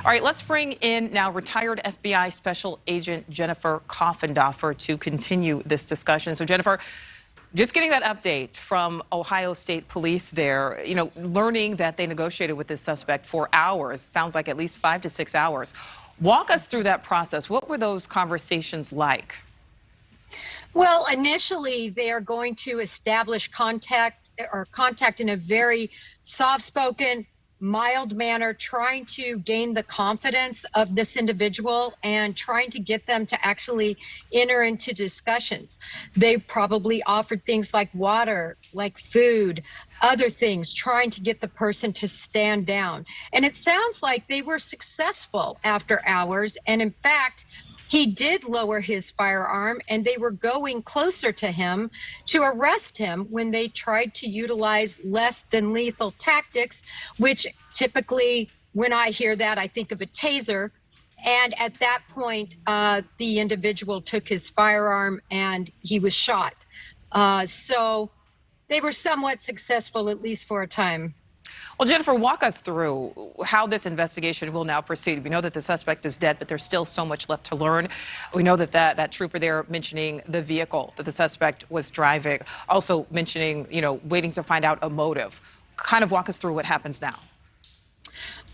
All right, let's bring in now retired FBI Special Agent Jennifer Coffindaffer to continue this discussion. So, Jennifer, just getting that update from Ohio State Police there, learning that they negotiated with this suspect for hours, sounds like at least 5 to 6 hours. Walk us through that process. What were those conversations like? Well, initially, they are going to establish contact in a very soft-spoken, mild manner, trying to gain the confidence of this individual and trying to get them to actually enter into discussions. They probably offered things like water, like food, other things, trying to get the person to stand down. And it sounds like they were successful after hours. And in fact, he did lower his firearm, and they were going closer to him to arrest him when they tried to utilize less than lethal tactics, which typically, when I hear that, I think of a taser. And at that point, the individual took his firearm and he was shot. So they were somewhat successful, at least for a time. Well, Jennifer, walk us through how this investigation will now proceed. We know that the suspect is dead, but there's still so much left to learn. We know that that trooper there mentioning the vehicle that the suspect was driving, also mentioning, waiting to find out a motive. Kind of walk us through what happens now.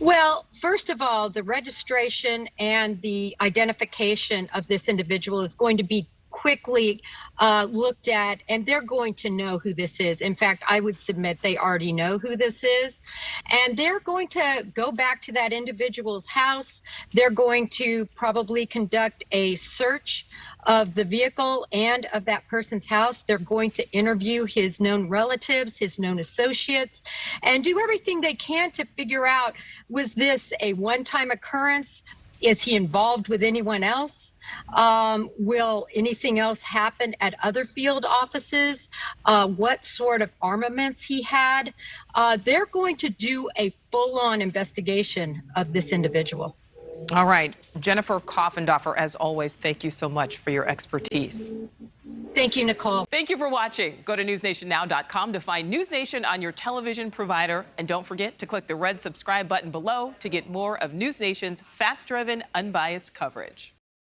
Well, first of all, the registration and the identification of this individual is going to be quickly looked at, and they're going to know who this is. In fact, I would submit they already know who this is, and they're going to go back to that individual's house. They're going to probably conduct a search of the vehicle and of that person's house. They're going to interview his known relatives, his known associates, and do everything they can to figure out, was this a one-time occurrence? Is he involved with anyone else? Will anything else happen at other field offices? What sort of armaments he had? They're going to do a full-on investigation of this individual. All right. Jennifer Coffindaffer, as always, thank you so much for your expertise. Thank you, Nicole. Thank you for watching. Go to newsnationnow.com to find NewsNation on your television provider. And don't forget to click the red subscribe button below to get more of NewsNation's fact-driven, unbiased coverage.